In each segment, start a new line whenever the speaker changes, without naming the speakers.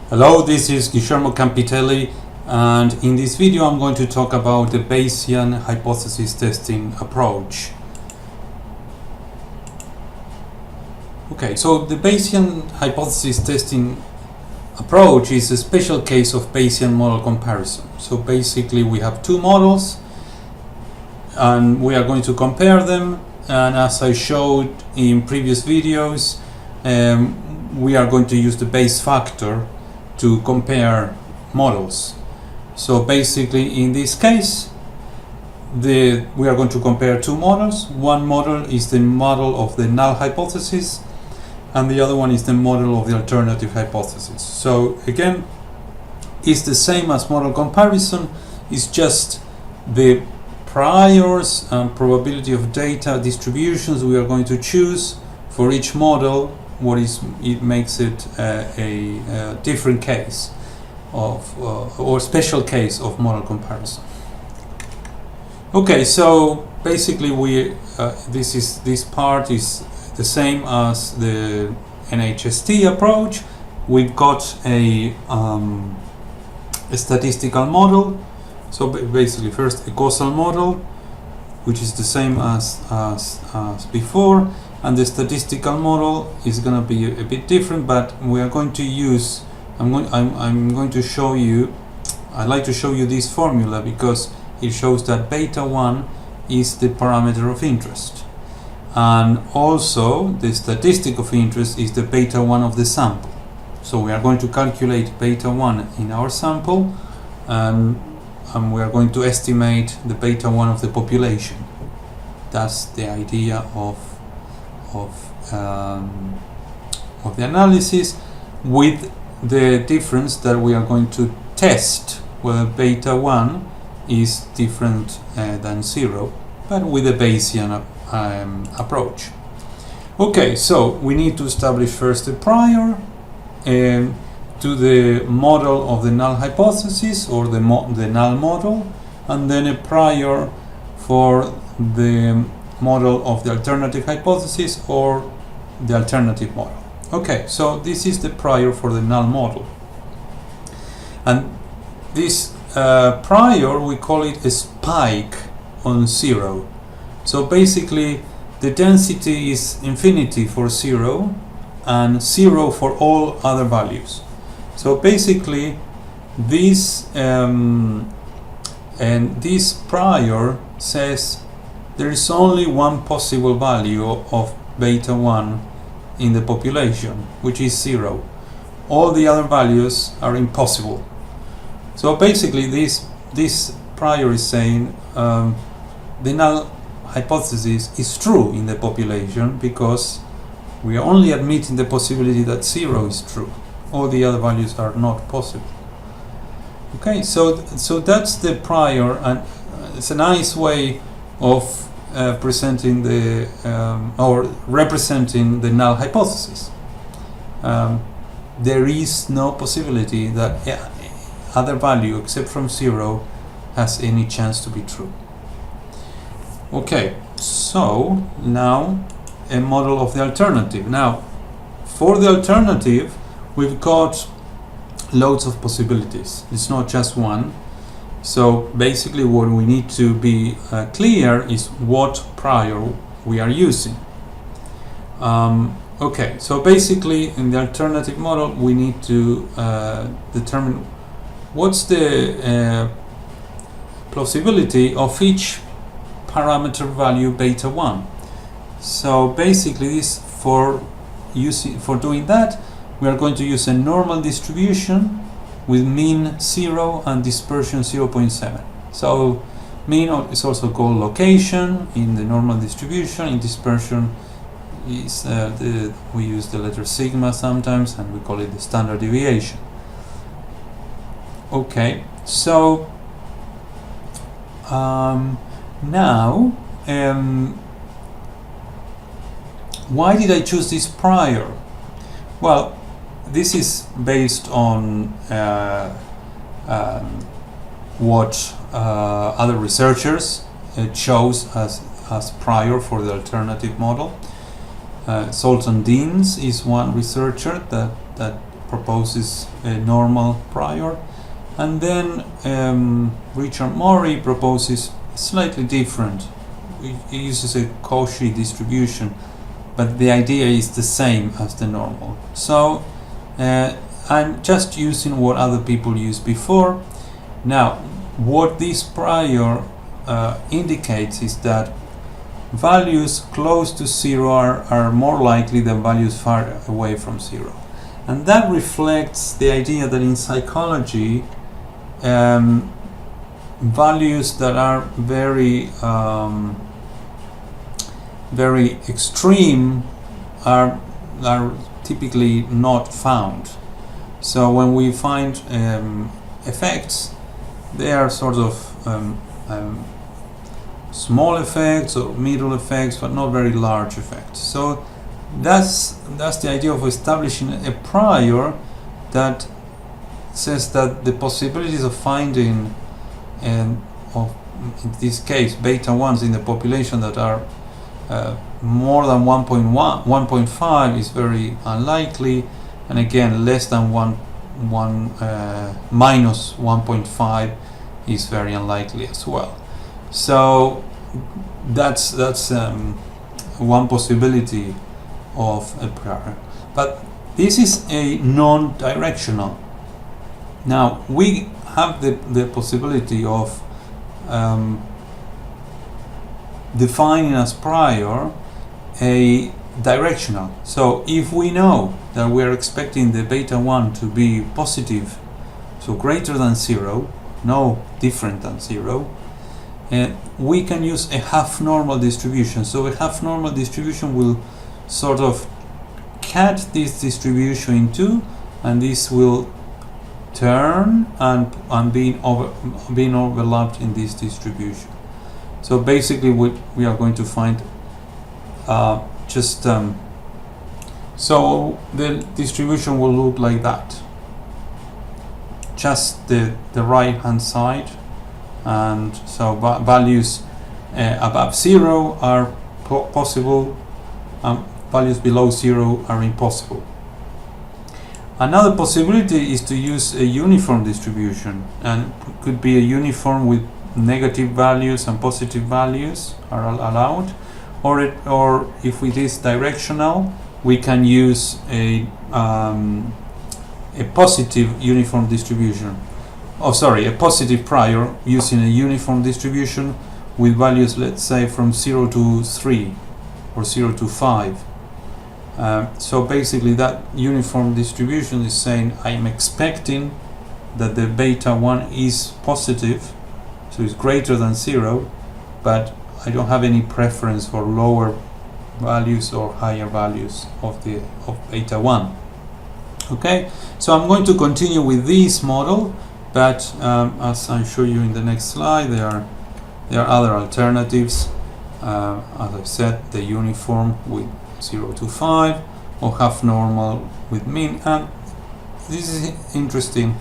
Hello, this is Guillermo Campitelli, and in this video I'm going to talk about the Bayesian hypothesis testing approach. Okay, so the Bayesian hypothesis testing approach is a special case of Bayesian model comparison. So basically we have two models and we are going to compare them, and as I showed in previous videos, we are going to use the Bayes factor to compare models. So basically in this case we are going to compare two models. One model is the model of the null hypothesis and the other one is the model of the alternative hypothesis. So again, it's the same as model comparison, it's just the priors and probability of data distributions we are going to choose for each model. It makes it a different case of or special case of model comparison. Okay, so basically this part is the same as the NHST approach. We've got a statistical model. So basically first a causal model, which is the same as before. And the statistical model is going to be a bit different, but we are going to use, I'm going to show you, I'd like to show you this formula because it shows that beta 1 is the parameter of interest. And also the statistic of interest is the beta 1 of the sample. So we are going to calculate beta 1 in our sample, and we are going to estimate the beta 1 of the population. That's the idea of the analysis, with the difference that we are going to test whether beta 1 is different than 0, but with a Bayesian approach. Okay, so we need to establish first a prior to the model of the null hypothesis or the null model, and then a prior for the model of the alternative hypothesis or the alternative model. Okay, so this is the prior for the null model, and this prior, we call it a spike on 0. So basically the density is infinity for 0 and 0 for all other values. So basically this this prior says there is only one possible value of beta 1 in the population, which is 0. All the other values are impossible. So basically this prior is saying the null hypothesis is true in the population because we are only admitting the possibility that 0 is true. All the other values are not possible. Okay, so that's the prior, and it's a nice way of presenting the or representing the null hypothesis. There is no possibility that other value except from 0 has any chance to be true. Okay, so now a model of the alternative. Now for the alternative we've got loads of possibilities. It's not just one. So basically what we need to be clear is what prior we are using. Okay, so basically in the alternative model we need to determine what's the plausibility of each parameter value beta 1. So basically for doing that we are going to use a normal distribution with mean 0 and dispersion 0.7. So mean is also called location in the normal distribution. In dispersion is we use the letter sigma sometimes, and we call it the standard deviation. Okay, so now why did I choose this prior? Well, this is based on what other researchers chose as prior for the alternative model. Sultan Deans is one researcher that proposes a normal prior, and then Richard Morey proposes slightly different. He uses a Cauchy distribution, but the idea is the same as the normal. So I'm just using what other people used before. Now, what this prior indicates is that values close to zero are more likely than values far away from zero. And that reflects the idea that in psychology, values that are very very extreme are typically not found. So when we find effects, they are sort of small effects or middle effects, but not very large effects. So that's the idea of establishing a prior that says that the possibilities of finding of, in this case, beta 1s in the population that are more than 1.5 is very unlikely, and again less than minus 1.5 is very unlikely as well. So that's one possibility of a prior, but this is a non-directional. Now we have the possibility of defining as prior a directional. So if we know that we are expecting the beta 1 to be positive, so greater than 0, no different than 0, we can use a half normal distribution. So a half normal distribution will sort of cut this distribution in two, and this will turn and being overlapped in this distribution. So basically we are going to find so the distribution will look like that, just the right hand side, and so values above 0 are possible, values below 0 are impossible. Another possibility is to use a uniform distribution, and it could be a uniform with negative values and positive values are allowed, or if it is directional, we can use a positive uniform distribution. A positive prior using a uniform distribution with values, let's say, from 0 to 3 or 0 to 5. So basically that uniform distribution is saying I'm expecting that the beta 1 is positive, so it's greater than 0, but I don't have any preference for lower values or higher values of beta 1. Okay, so I'm going to continue with this model, but as I show you in the next slide, there are other alternatives. As I said, the uniform with 0 to 5, or half normal with mean. And this is interesting.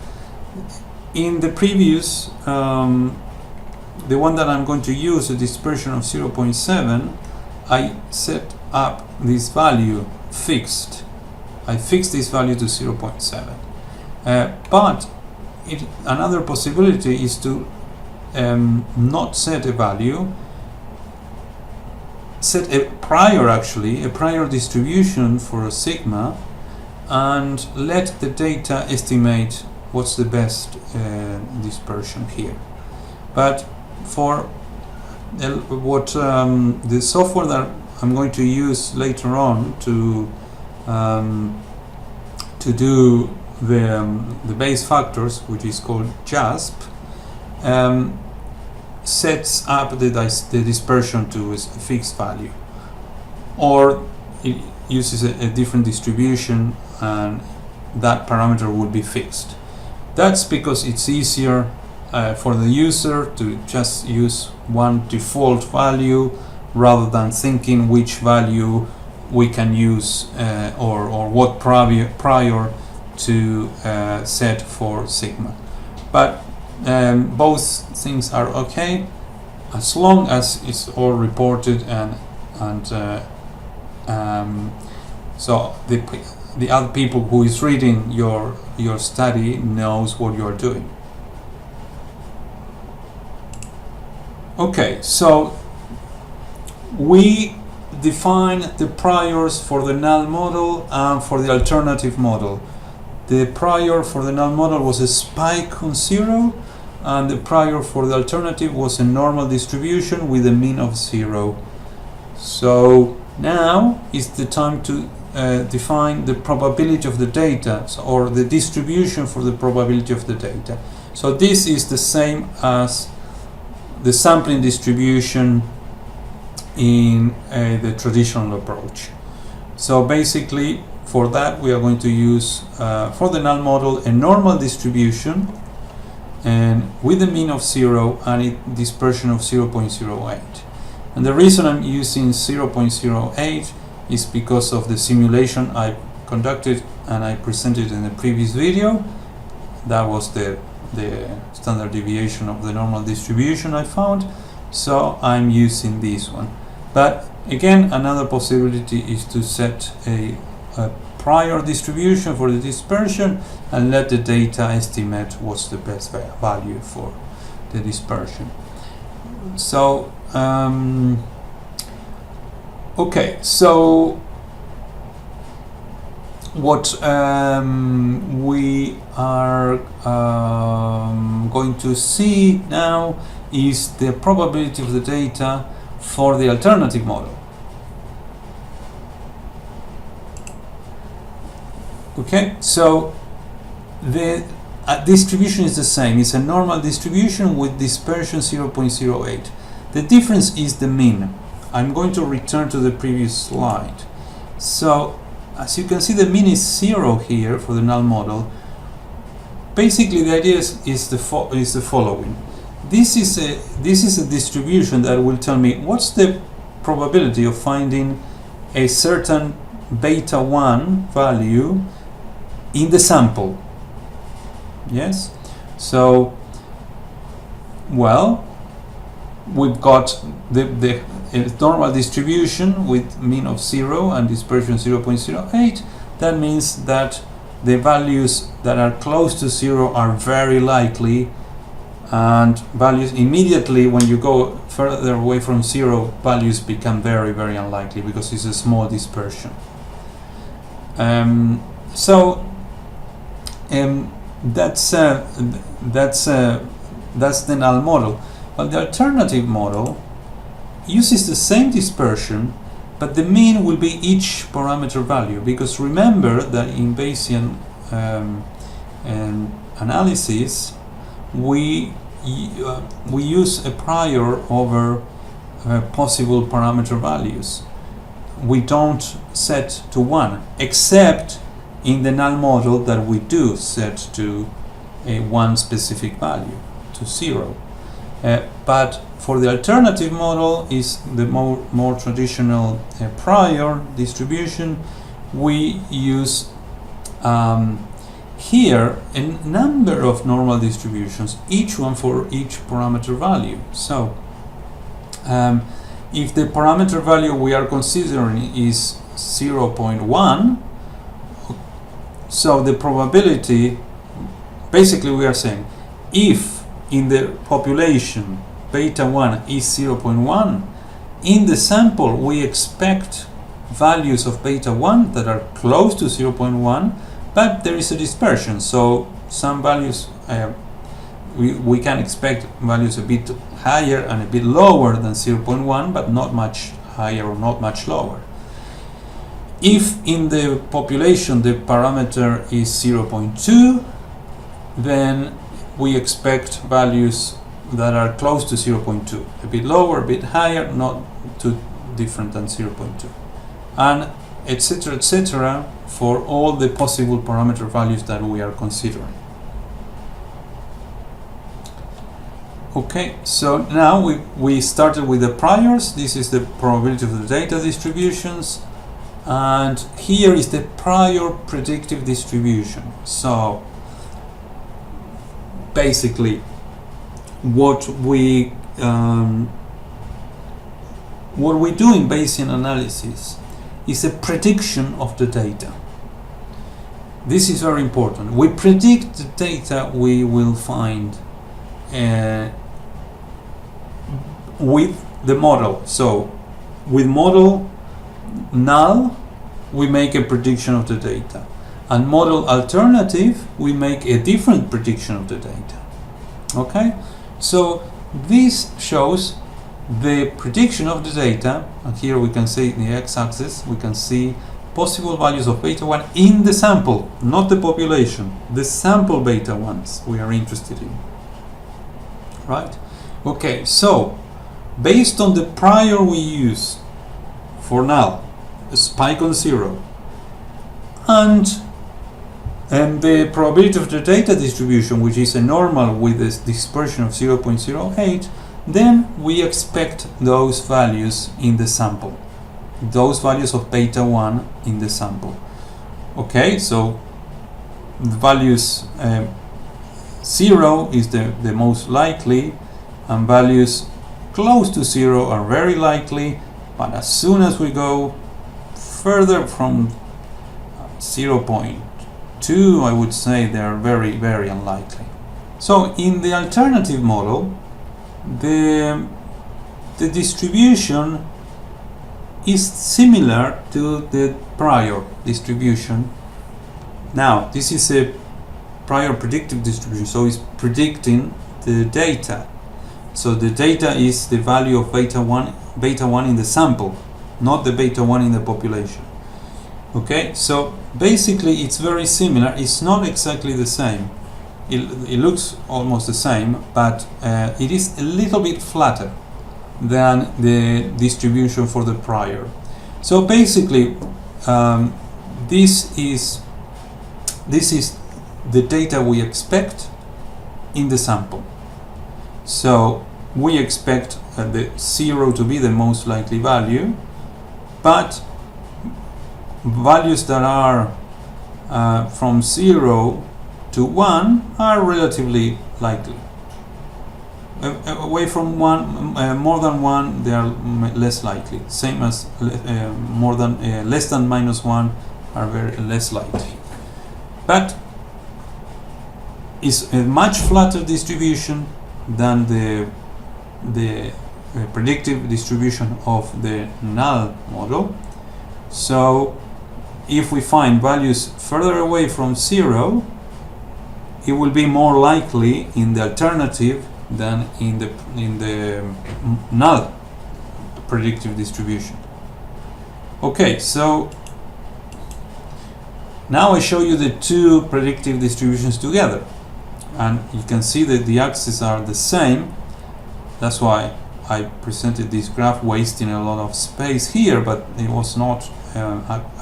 In the previous, the one that I'm going to use, a dispersion of 0.7, I set up this value fixed. I fixed this value to 0.7. But another possibility is to not set a value, set a prior distribution for a sigma, and let the data estimate what's the best dispersion here. But for the software that I'm going to use later on to do the base factors, which is called JASP, sets up the dispersion to a fixed value, or it uses a different distribution and that parameter will be fixed. That's because it's easier for the user to just use one default value rather than thinking which value we can use or what prior to set for sigma. But both things are okay as long as it's all reported, and so the other people who is reading your study knows what you are doing. Okay, so we define the priors for the null model and for the alternative model. The prior for the null model was a spike on 0, and the prior for the alternative was a normal distribution with a mean of 0. So now is the time to define the probability of the data, or the distribution for the probability of the data. So this is the same as the sampling distribution in the traditional approach. So basically, for that we are going to use, for the null model, a normal distribution and with a mean of 0 and a dispersion of 0.08. And the reason I'm using 0.08 is because of the simulation I conducted and I presented in the previous video. That was the standard deviation of the normal distribution I found, so I'm using this one. But again, another possibility is to set a prior distribution for the dispersion and let the data estimate what's the best value for the dispersion. So okay, so what we are going to see now is the probability of the data for the alternative model. Okay, so the distribution is the same. It's a normal distribution with dispersion 0.08. The difference is the mean. I'm going to return to the previous slide. So as you can see, the mean is 0 here for the null model. Basically, the idea is the following. This is a distribution that will tell me what's the probability of finding a certain beta 1 value in the sample. Yes? So, well, we've got the normal distribution with mean of 0 and dispersion 0.08. That means that the values that are close to 0 are very likely, and values immediately when you go further away from 0, values become very, very unlikely because it's a small dispersion. That's the null model. But the alternative model uses the same dispersion, but the mean will be each parameter value, because remember that in Bayesian analysis we use a prior over possible parameter values. We don't set to 1, except in the null model that we do set to one specific value, to 0. But for the alternative model is the more traditional prior distribution. We use here a number of normal distributions, each one for each parameter value. So if the parameter value we are considering is 0.1, so the probability, basically we are saying, if in the population beta 1 is 0.1, in the sample we expect values of beta 1 that are close to 0.1, but there is a dispersion, so some values we can expect values a bit higher and a bit lower than 0.1, but not much higher or not much lower. If in the population the parameter is 0.2, then we expect values that are close to 0.2, a bit lower, a bit higher, not too different than 0.2, and etc. for all the possible parameter values that we are considering. Okay, so now we started with the priors. This is the probability of the data distributions, and here is the prior predictive distribution. So basically what we do in Bayesian analysis is a prediction of the data. this is very important. We predict the data we will find with the model. So with model null, we make a prediction of the data, and model alternative, we make a different prediction of the data. Okay, so this shows the prediction of the data, and here we can see in the x-axis we can see possible values of beta 1 in the sample, not the population, the sample beta 1s we are interested in, right? Okay, so based on the prior we use for null, a spike on 0, and the probability of the data distribution, which is a normal with a dispersion of 0.08, then we expect those values in the sample, those values of beta 1 in the sample. Okay, so the values 0 is the most likely, and values close to 0 are very likely, but as soon as we go further from 0.2, I would say they are very, very unlikely. So in the alternative model, the distribution is similar to the prior distribution. Now, this is a prior predictive distribution, so it's predicting the data. So the data is the value of beta 1 in the sample, not the beta 1 in the population. Okay, so basically it's very similar. It's not exactly the same. It looks almost the same, but it is a little bit flatter than the distribution for the prior. So basically, this is the data we expect in the sample. So we expect the 0 to be the most likely value, but values that are from 0 to 1 are relatively likely. Away from 1, more than 1, they are less likely. Same as less than -1 are very less likely. But it's a much flatter distribution than the predictive distribution of the null model. So if we find values further away from 0, it will be more likely in the alternative than in the null predictive distribution. Okay, so now I show you the two predictive distributions together, and you can see that the axes are the same. That's why I presented this graph wasting a lot of space here, but it was not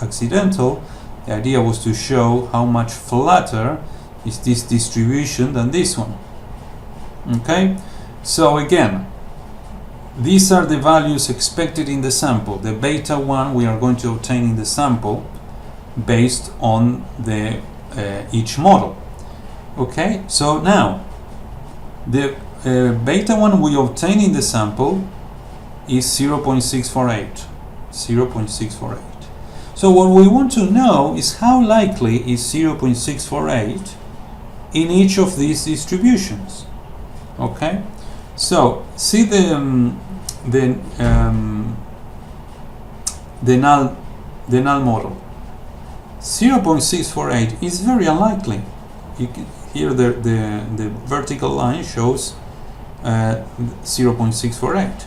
accidental. The idea was to show how much flatter is this distribution than this one. Okay, so again, these are the values expected in the sample, the beta 1 we are going to obtain in the sample based on the each model. Okay, so now the beta 1 we obtain in the sample is 0.648. 0.648. So what we want to know is how likely is 0.648 in each of these distributions. Okay, so see the null model. 0.648 is very unlikely. Here the vertical line shows 0.648.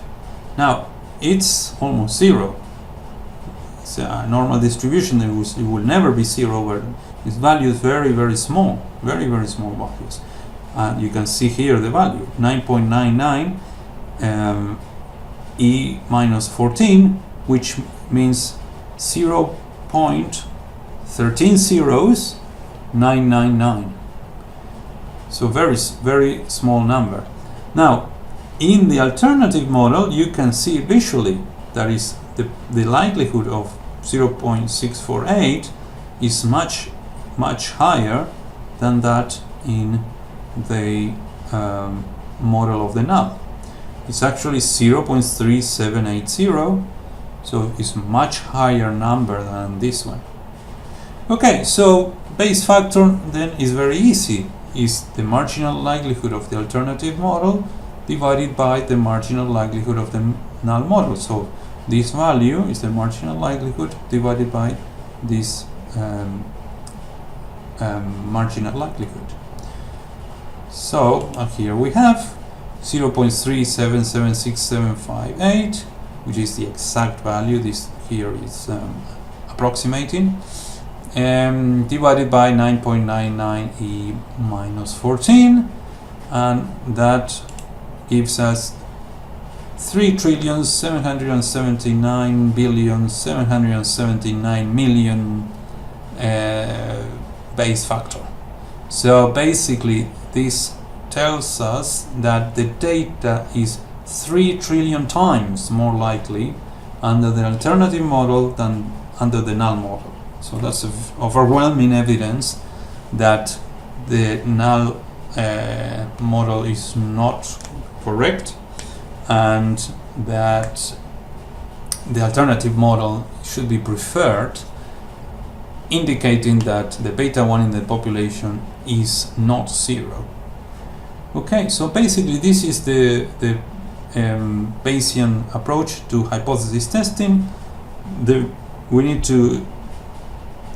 Now it's almost 0. It's a normal distribution. It will never be 0, where its value is very, very small, very, very small values. And you can see here the value 9.99 e minus 14, which means 0.13 zeros 999. So very, very small number. Now, in the alternative model, you can see visually that is the likelihood of 0.648 is much, much higher than that in the model of the null. It's actually 0.3780, so it's much higher number than this one. Okay, so Bayes factor then is very easy. Is the marginal likelihood of the alternative model divided by the marginal likelihood of the null model. So this value is the marginal likelihood divided by this marginal likelihood. So here we have 0.3776758, which is the exact value. This here is approximating, divided by 9.99 e minus 14, and that gives us 3,779,779,000,000 Bayes factor. So basically this tells us that the data is 3 trillion times more likely under the alternative model than under the null model. So that's overwhelming evidence that the null model is not correct, and that the alternative model should be preferred, indicating that the beta 1 in the population is not 0. Okay, so basically this is the Bayesian approach to hypothesis testing. We need to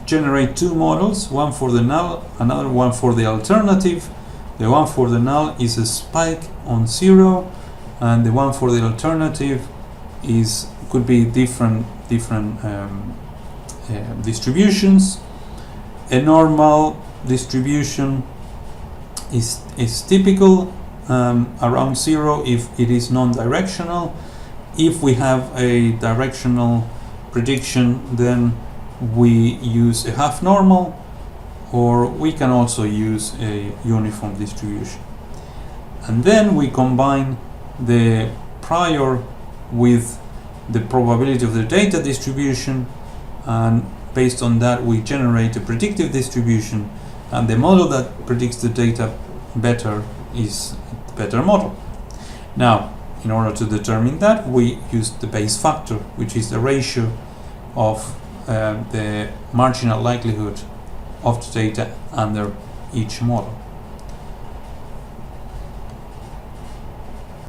generate two models, one for the null, another one for the alternative. The one for the null is a spike on 0, and the one for the alternative could be different distributions. A normal distribution is typical around 0 if it is non-directional. If we have a directional prediction, then we use a half normal, or we can also use a uniform distribution. And then we combine the prior with the probability of the data distribution, and based on that we generate a predictive distribution, and the model that predicts the data better is the better model. Now, in order to determine that, we use the Bayes factor, which is the ratio of the marginal likelihood of the data under each model.